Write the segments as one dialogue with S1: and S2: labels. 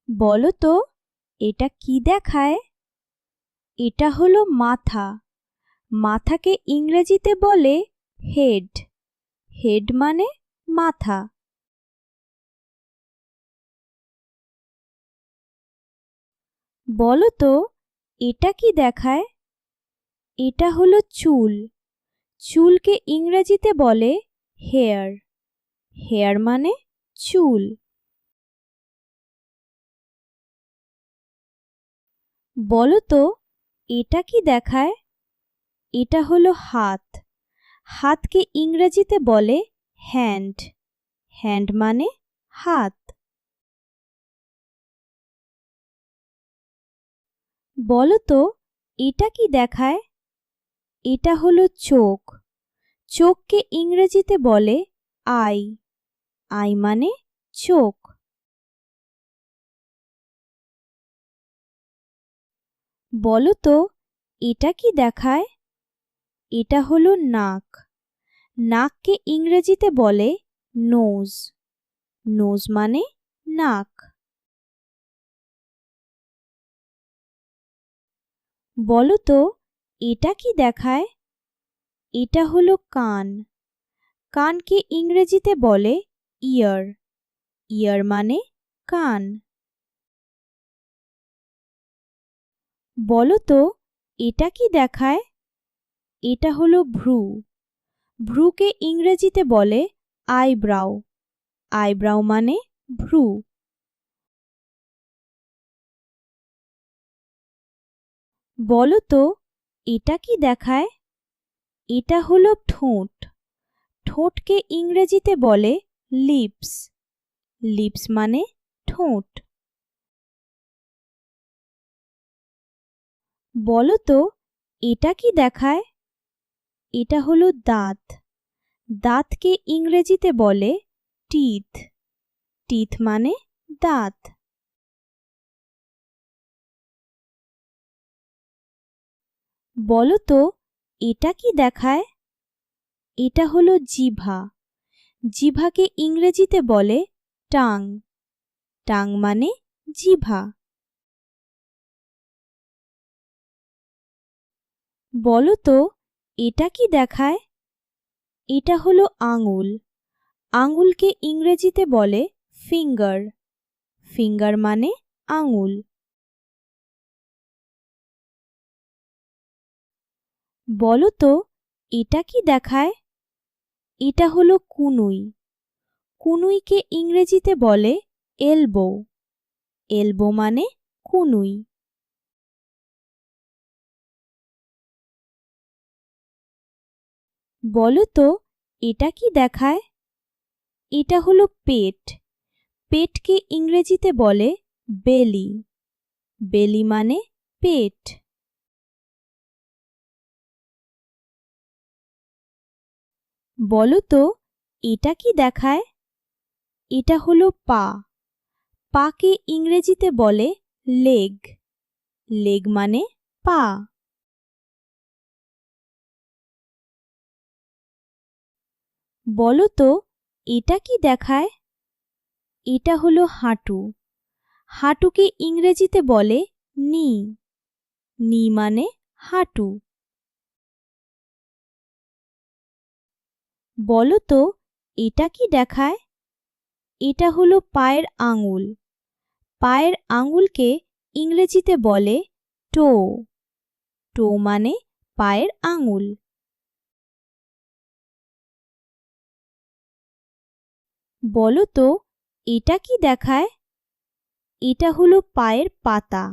S1: বলো তো এটা কি দেখায়? এটা হলো মাথা। মাথাকে ইংরেজিতে বলে হেড। হেড মানে মাথা। বলো তো এটা কি দেখায়? এটা হলো চুল। চুলকে ইংরেজিতে বলে হেয়ার। হেয়ার মানে চুল। বলো তো এটা কি দেখায়? এটা হলো হাত। হাতকে ইংরেজিতে বলে হ্যান্ড। হ্যান্ড মানে হাত। বলো তো এটা কি দেখায়? এটা হলো চোখ। চোখকে ইংরেজিতে বলে আই। আই মানে চোখ। বলো তো এটা কি দেখায়? এটা হলো নাক। নাককে ইংরেজিতে বলে নোজ। নোজ মানে নাক। বলো তো এটা কি দেখায়? এটা হলো কান। কানকে ইংরেজিতে বলে ইয়ার। ইয়ার মানে কান। বলো তো এটা কি দেখায়? এটা হলো ভ্রু। ভ্রুকে ইংরেজিতে বলে আইব্রাও। আইব্রাও মানে ভ্রু। বলো তো এটা কি দেখায়? এটা হলো ঠোঁট। ঠোঁটকে ইংরেজিতে বলে লিপস। লিপস মানে ঠোঁট। বলো তো এটা কি দেখায়? এটা হলো দাঁত। দাঁতকে ইংরেজিতে বলে টিথ। টিথ মানে দাঁত। বলো তো এটা কি দেখায়? এটা হলো জিভা। জিভাকে ইংরেজিতে বলে টাং। টাং মানে জিভা। বলো তো এটা কি দেখায়? এটা হলো আঙুল। আঙুলকে ইংরেজিতে বলে ফিঙ্গার। ফিঙ্গার মানে আঙুল। বলো তো এটা কি দেখায়? এটা হলো কুনুই। কুনুইকে ইংরেজিতে বলে এলবো। এলবো মানে কুনুই। বলো তো এটা কি দেখায়? এটা হলো পেট। পেটকে ইংরেজিতে বলে বেলি। বেলি মানে পেট। বলো তো এটা কি দেখায়? এটা হলো পা। পাকে ইংরেজিতে বলে লেগ। লেগ মানে পা। বলো তো এটা কি দেখায়? এটা হলো হাঁটু। হাঁটুকে ইংরেজিতে বলে নি। নি মানে হাঁটু। বলো তো এটা কি দেখায়? এটা হলো পায়ের আঙুল। পায়ের আঙুলকে ইংরেজিতে বলে টো। টো মানে পায়ের আঙুল। বলো তো এটা কি দেখায়? এটা হলো পায়ের পাতা।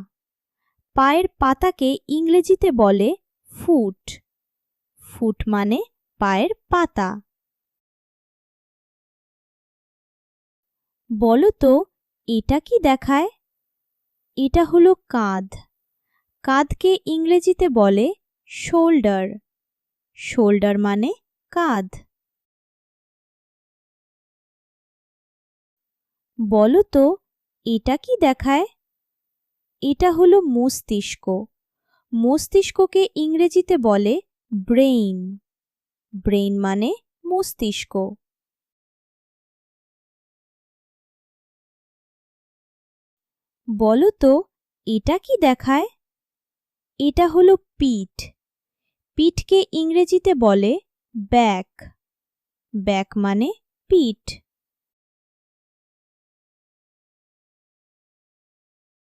S1: পায়ের পাতাকে ইংরেজিতে বলে ফুট। ফুট মানে পায়ের পাতা। বলো তো এটা কি দেখায়? এটা হলো কাঁধ। কাঁধকে ইংরেজিতে বলে শোল্ডার। শোল্ডার মানে কাঁধ। বলো তো এটা কি দেখায়? এটা হলো মস্তিষ্ক। মস্তিষ্ককে ইংরেজিতে বলে ব্রেইন। ব্রেইন মানে মস্তিষ্ক। বলো তো এটা কি দেখায়? এটা হলো পিঠ। পিঠকে ইংরেজিতে বলে ব্যাক। ব্যাক মানে পিঠ।